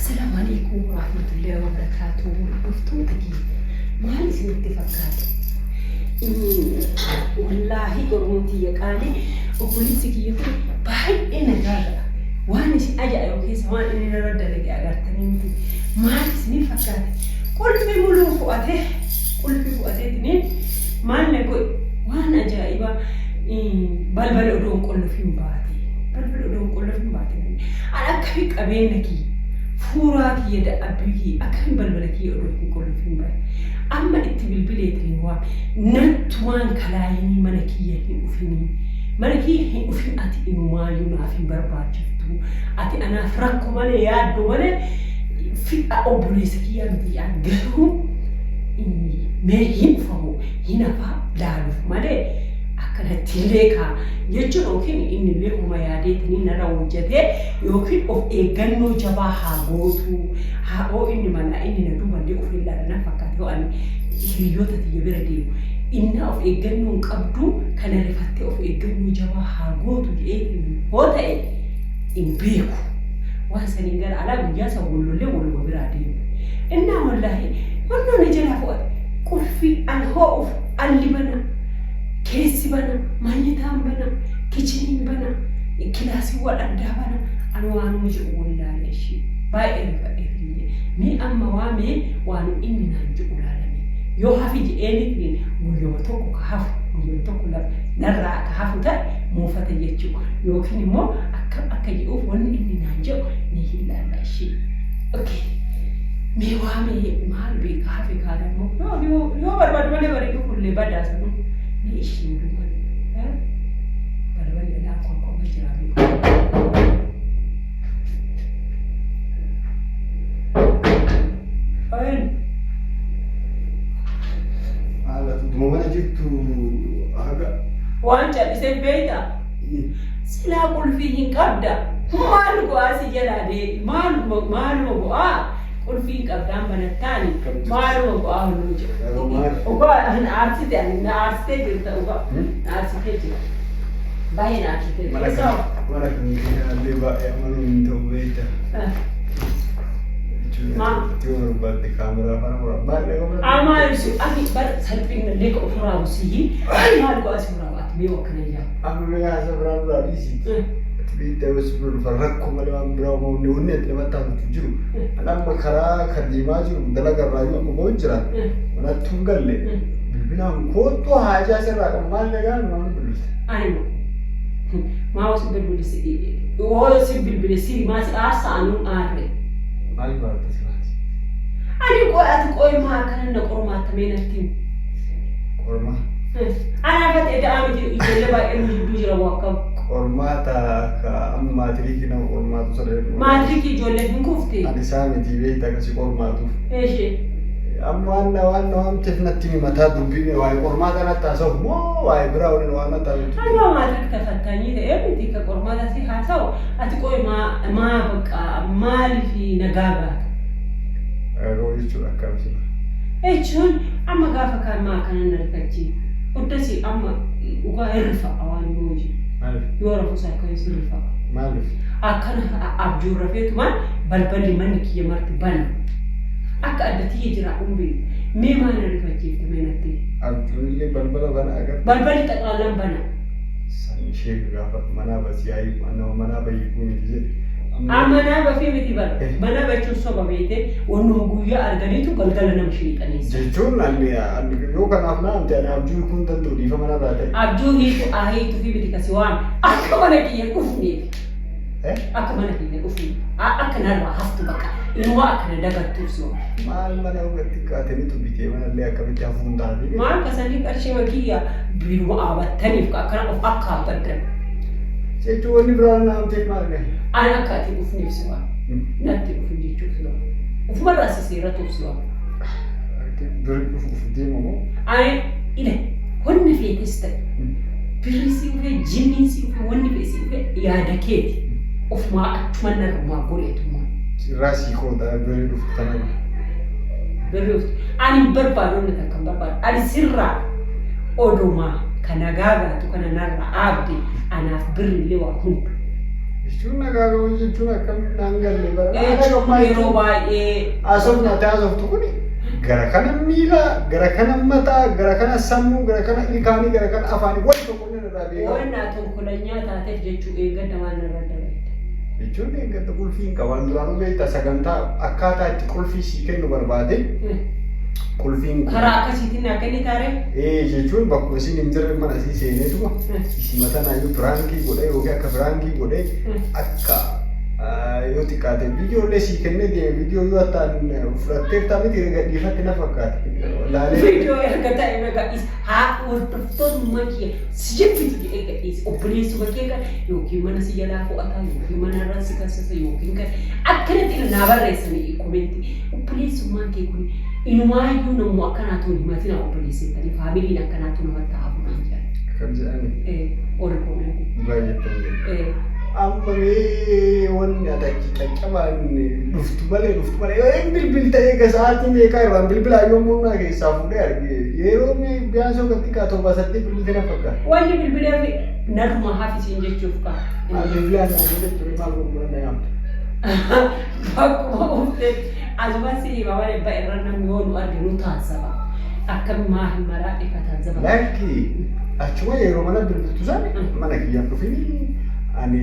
السلام عليكم ورحمة الله وبركاته. مفتوحة ما اسمك تفكرت والله قرمتي يا قالي وبوليسك يقول باي أنا جادا وأنا شيء أجا يوكي سواء إني نرد لك أقرتني ما اسمي فكرت كل في ملوك أته كل في أته تنين ما نقول وأنا جايبة بلبل أدوم كل في مباتي بلبل أدوم كل في مباتي أنا كيف أبينكي فورات يدا أبيكي أكن بلبلكي أدوم كل في مباتي أما إتبلبلت النوا نتوان كلايني منكيه أفني منكيه أفن أتي إنما ينافي برباد شفتو أتي أنا فرق من ياد من في أبوليسكي يمدي أنجهم ما ينفعو هنا فدارف ماله أكنت تلقى يجرو كين إن اللي هم يادتني نرى وجده يوكل أو إيجانو جبا هاغوتو هاو إني مانا إني ندوما دي أفريلا نفكاتو أن هيوتا تيبرديو إن أو إيجانو قبضو كان رفتي أو إيجانو جبا هاغوتو جئت هوتا إن بيكو وحسن يقال على بجاسة ولو لي ولو براديو إننا والله وانا نجلا فوق كل في الهوف اللي بنا كيسي بنا مانيتام بنا كيتشنين بنا كلاسي والأردى بنا أنا وانو مجئ ولا لشي باي إرفا إرفيني مي أما وامي وانو إني نانجئ ولا لني يو هافي جئيني تنين ويوم توكو كهاف ويوم توكو نرى كهافو تا موفتا يجو يو كيني مو أكا يؤف وانو إني نانجئ نيهي لا لشي أوكي مي وامي مال بي كهافي كالا مو يو برباد مالي بريكو كل بدا سنو ليش يقولون ها برباد لا كوكو بجرابي وين على ما جبت هذا وانت بسيب بيتا سلا قول فيه قبدا مالو قاسي جلادي مالو قول فيه قبدا من الثاني مالو قاهلوجه وقال أنا عارسيتي أنا عارسيتي جلت وقال عارسيتي باين عارسيتي مالك اللي بقى يعملوا من توبيته ما تقول بعد الكاميرا فانا ما أما يسوي أكيد بس هالبين اللي كأفرا وسيه ما لقوا أسمع وقت بيوكنا يا أنا يا سبران رئيسي تبي تسبر فرقكم ولا أمبرا ونونة لما تجرو أنا مخرا خديمة جرو دلنا كرايو أمو بوجرا أنا تونغال لي بيبنا كوتو حاجة سرا ما لقى ما نقول أنا ما هو سبب البوليس وهو سبب البوليس ما أصلا أنا ما يبغى تسمع أنا أقول ما كان نقول تمين التيم قرما أنا بدي أعمل يجلب إنه يجرا وكم قرما تا كأم ما تريكي نو قرما تصير ما تريكي يجلب نكفتي أنا سامي تيجي تا كسي قرما تو إيش أما أنا هم تفنتني متى دبيني واي قرما تنا تاسو مو واي براون وانا تاسو أنا ما أدرك تفتني ده أبدي كقرما ده سي حاسو أتقول ما بقى مال في نجابة روي شو أكمل إيش هون أما قافا كان ما كان نرفعتي ودسي أما وقا يرفع أوان موجي يورا فسا كويس يرفع مالف أكن أبجور رفيت ما بلبل من كي مرت بنا أكأدتي يجرا أمبي ما نرفعتي تمنتي أبجور لي بلبل بنا أكر بلبل تقلم بنا سنشيك غافا منا بس ياي منا بيكون تجي أمانا بفي متي بنا بچو صوب بيته ونوغويا أرغنيتو قلقلنا مشي كنيس جيجون أني يو كان أفنا أنت أنا أبجور كنت تدوري فمنا بعده أبجو هي تو في متي كسوان أكمل كي يكفني أكمل كي يكفني أكن هذا حفظ بقى إنه أكن دعك توسو ما المنا وقت كاتني تو بيجي من اللي أكمل تفهم داري ما كساني كرشي وكيا بيرو أبى تاني فكأكن أكا بدر جيجون نبران نام تكمل أنا كاتي أفني بسوا نتي أفني تشوفوا وفي مرة سيرة توسوا دي ماما أنا إله هون في تست بريسي وفي جينيسي وفي ون في سي وفي يا دكيت وفي ما أتمنى ما قولت ما راسي خود بريد فتنا بريد أنا بربارون نتكلم بربار أنا سرّا أودوما كنجاغا تكنا نرى عبدي أنا في بري اللي وكنت Jechuun nagaa qabu jechuun akkamiin naangalle yeroo baay'ee asofna taasoftu kuni gara kana miila, gara kana mataa, gara kana sammuu, gara kana ilkaanii, gara kana afaanii wal tokko inni irraa beekamu. Waan tonkolanyaa taateef jechuu eeggadda waan irra dabalata. Jechuun eeggadda qulfii hin qaban duraanuu beektaa sagantaa akkaataa itti qulfii sii kennu barbaade qulfiin karaa akkasiitiin akka inni taaree jechuun bakkuma isin hin jirre mana isii seeneetuma isii matanaayyuu biraankii godhee yookiin akka biraankii godhee akka yoo xiqqaate viidiyoolee sii kennee deeme viidiyoo yoo ta'an fudhatteef ta'a miti gadhiifatti na fakkaate. Viidiyoo erga ta'e gadhiisa haa hordoftoonni kiyya si jibbitu jedhee gadhiisa obboleessuma kee kan yookiin mana si jalaa fo'ataa yookiin mana irraa si kassasa yookiin kan akkanatti naa barreessanii koomenti obboleessummaan kee kun inumaayyuu namuu akkanaatu himatina obboleessitanii faamiliin akkanaatu namatti hafuudhaan jira. Kan jedhani. Ol koomenti. Baay'ee. Amma wanni atakki caccabaan dhuftu malee yoo bilbil ta'ee gasaatii meeqaa irraan bilbilaa yommuu naa keessaa fuudhee arge yeroo biyyaasoo gatti qaatoo baasattee bilbilti na fakkaata. Wanni bilbileef naruma hafisiin jechuuf ka'a. Bilbilaan naannoo jechuun maal gurguran na yaamta. Bakkuma uffee asumasi babalee ba'irra namni yoo nu arge nu taasisa. Akkam maal maraa dhiqataan zaba. Lakki achuma yeroo mana bilbiltu sana mana kiyyaan dhufini. Ani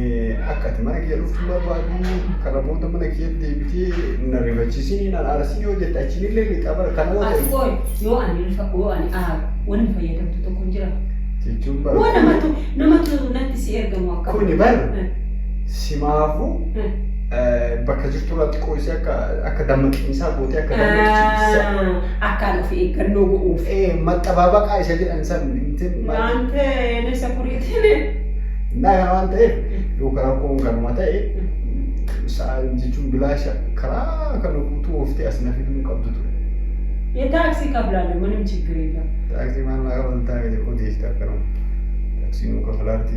akka ati mana kiyya dhuftu barbaadu kana booda mana kiyyatti deebitee na rifachiisini na aarsiin yoo jette achinillee liqaa bara kana wata. Asooy yoo ani wanni fayyadamtu tokko hin jira. Jechuun bara. Waa namatu natti si ergamu akka. Kuni bara simaafu bakka jirtu irratti qoosee akka dammaqinsaa gootee akka dammaqinsaa. Akkaan of eeggannoo godhuuf. Maxxabaabaqaa isa jedhan san. Waantee nisa kuriitiin. Nah, kan waan ta'eef yookaan rakkoon kanuma ta'e jechuun bilaasha karaa kana guutuu ooftee as na fiduu qabdu ture. የታክሲ ከፍላለሁ ምንም ችግር የለም። ታክሲ ማን አቀበልታ ሆቴል ተከረው ታክሲ ነው ከፍላርቲ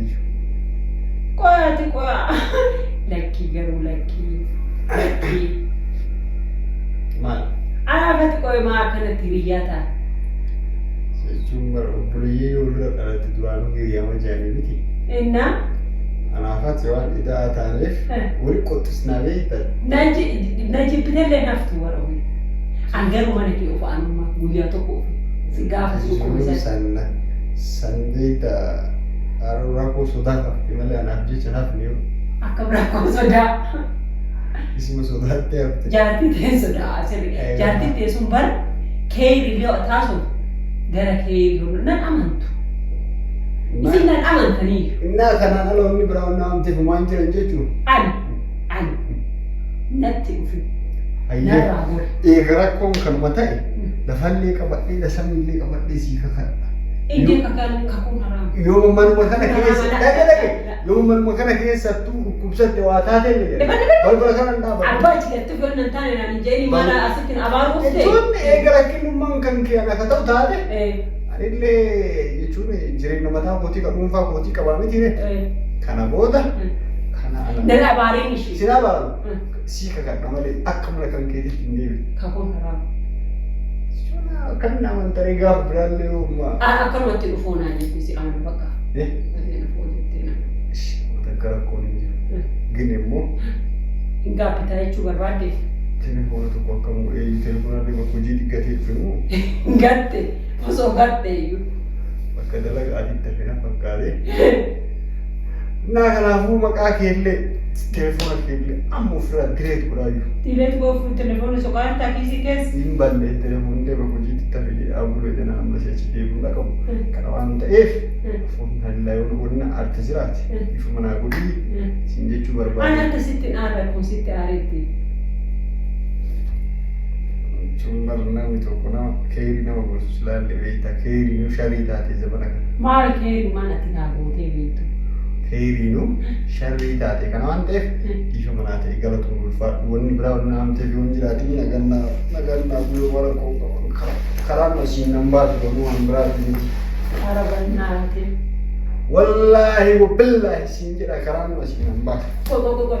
ቆያት ቆያ ለኪ ገሩ ለኪ ማን አበት ቆይ ማከነ ትሪያታ jechuun bulayee yoo dura dhalate duraanuu hiriyaama jaanii miti. እና anaafat waan idaa taaneef wali qottisnaa beektan. Naji bitale naftu warau. Angaru mana ki ofa anuma guyyaa tokko si gaafa suuquu san beekta rakkoo sodaa qabdi malee anaaf jecha naaf ni akkam rakkoo sodaa. Isuma sodaattee hafte. Jaartii ta'e sodaa asirri jaartii ta'e sun bar keeyri yoo taasisu gara keeyri nan amantu. Isin nan amantanii. Innaa kanaan ala wanni biraa wanna amteef waan jiran jechuun. Ani natti dhufi. Hayyee eega rakkoon kanuma ta'e lafallee qabadhee lasamillee qabadhee sii kakadha. Ijji kakuun haraam. Yoo manuma kana keessa dhage yoo manuma kana keessattuu dhukkubsatte waa taatee balbala kana dhaabata. Abbaa jigatti goonnan taane naan jeeni maala asitti abaaru ta'e. Jechuun eega rakkinummaan kan kee akka ta'u taate. Anillee jechuun jireenya mataa kootii kan dhuunfaa kootii qabaa miti kana booda kana ana. Dala abaariin ishee. Sina abaaru sii kakadha malee akka mana kan keetitti hin deebiin. Kakuun haraam. Kan naman tarii gaafa biraallee uumaa. Akkanumatti dhufuu naan jechuun si aanu bakka. Dhufuu jettee na. Akka rakkoon hin jiru. Gini immoo. Hin gaaffitaa jechuu barbaadde. Telefoona tokko akka telefoonaallee bakka hojii diggatee dhufe Gatte osoo gatte iyyuu. Bakka dalagaatitti hafe na fakkaate. Naa kanaafuu maqaa keellee telefoona keellee amma ofirraa direet godhaayyuu. Direet goofu telefoona soqaa taakisii keessa. Hin balle telefoonillee bakka hojiitti hafe jedhee aburuu jedhana amma si'achi deebi'uu qabu. Kana waan ta'eef foonillee yoo godhina arti jiraate ifuma naa godhii siin jechuu barbaade. Ani akka sitti aara kun sitti aareetti. Cuma namni tokko nama keeri nama gorsu ilaalle beektaa keeriinuu sharrii taate zamana kana. Maal keeri maal ati naa gootee beektu? Keeriinuu sharrii taate kana waan ta'eef dhiifama naa ta'e galatuun ulfaadhu wanni biraa wanna amteef yoon jiraatii nagannaa guyyoo wara karaan asiin nan baatu doonuu waan biraati miti. Arabannaate. Wallaahi wabillaahi siin jedha karaan asiin nan baatu. Qoqoqoqo.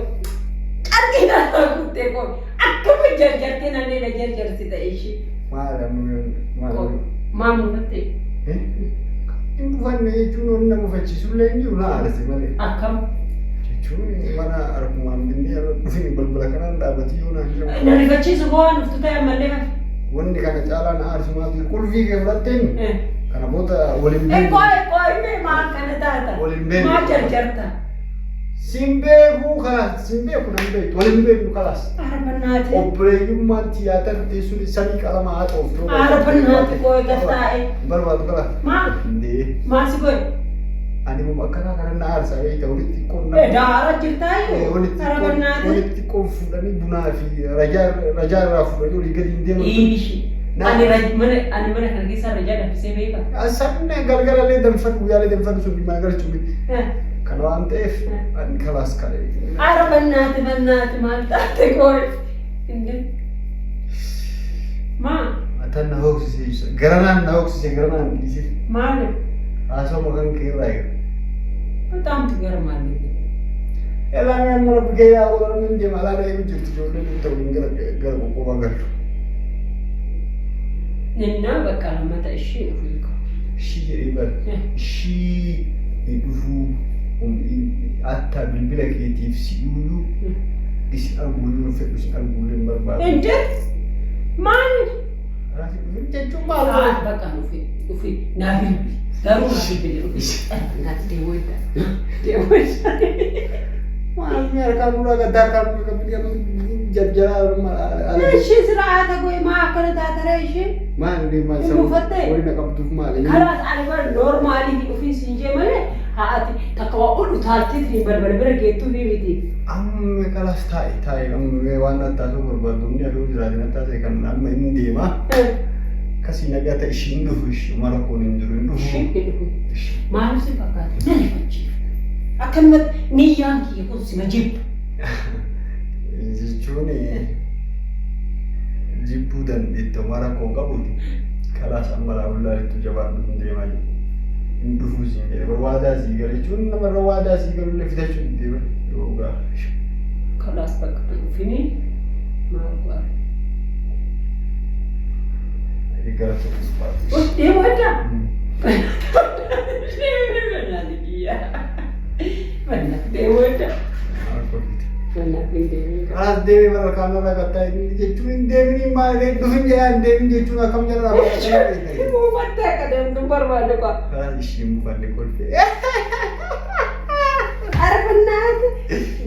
Argina kuttee koo akkuma jarjartee naannee na jarjarsi ta'e ishee. Maal mufattee? Hin bufanne jechuun wanni na mufachiisullee hin jiru na aarse malee. Akkam? jechuun mana argumaan binnee dhufini balbala kanaan dhaabatii yoo naan jiru. Na rifachiisu waan dhuftu ta'e ammallee hafe. Wanni kana caalaan aarsumaatu qulfii kee fudhatteen kana booda waliin beeku. Qo'ee maal kana taata? Waliin beeku. Maal jarjarta? Simbeeku kalas simbeeku nan beektu waliin beeknu kalas. Arabannaati. Obboleeyyummaan tiyaatar teessuun sanii qalama haa ta'uuf. Arabannaati qo'ee gastaa'e. Barbaadu kala. Maal? Indee. Maasi qo'e? Ani mau makan karena arsa itu walitti qonna daara jirtaayi walitti qon fudhanii bunaa fi rajaa irraa fudhanii olii gadi hin deeman. Iishi ani mana kan keessa rajaa danfisee beeka. Sabni galgalallee danfan guyyaalee danfan sun dhimma galchuu miti. Kana waan ta'eef ani kalaas kale. Ara bannaati maal taate qoy. Maa. Atan na hooksise garanaan na hooksise garanaan dhiise. Maali? Asal makan kira ya. Betul tiga remaja. Elangan malah begaya orang ini malah ada yang jujur jodoh itu tinggal kok bagar. Nina bakal mata ishi ufiko. Ishi ibar. Ishi idufu atta bilbila kreatif si ulu. Isi argulun fetu si argulun barbar. Ente? Man. Jadi cuma bakal ufi nabil. Daru nabil beli nanti dewa. Malamnya kamu lagi datang kemudian jalan Ishi seraata gue makan datang ishi. Man di masa. Mufatte. Woi nak kamu tuh mal. Kalas alibar normal di office inje male. Haati takwa ulu thalti ni barbar gitu ni biti. Amme kalas tai amme wana tasu berbatu ni aduh jalan nata kan amme ini mah. Kasih naga tak ishin dulu ish malah konin dulu dulu. Malu sih pakai. Nani macam. Akan mat ni yang kia pun si majib. Jechuun jibbu dan itu mara kau kabuti. Kalas amala ular itu jawab deema hin dhufu siin jedhe barwaadaa sii gale jechuun nama barwaadaa sii galu illee fitachuu hin deema yoogaa. Kalas bakka dhufini maal go'a. Gara tokkos baatu. Deema adda. Deema dia. Mana deema adda. Maal kophiti. Mana deema. Kalas deemee bara kaanarraa kattaa inni jechuun hin deemini maal dhufin jedhaa hin deemin jechuun akkam jala raafaa. Mufatte kadang tu barbaade kwa. Kalas ishee mufanne kolfee. Arfannat.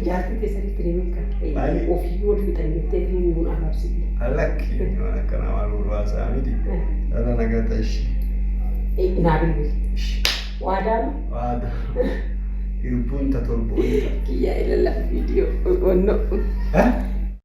Jaati keessatti kireemii kan Maali? ofii wal fixannettee fi mun arabsiti. Alakki waan akkanaa waan ulfaasaa miti. Dhala nagata ishee. Naabi. Waadaan. Waada. Irbuun ta torboonta. Kiyya ilala video onno. Hah?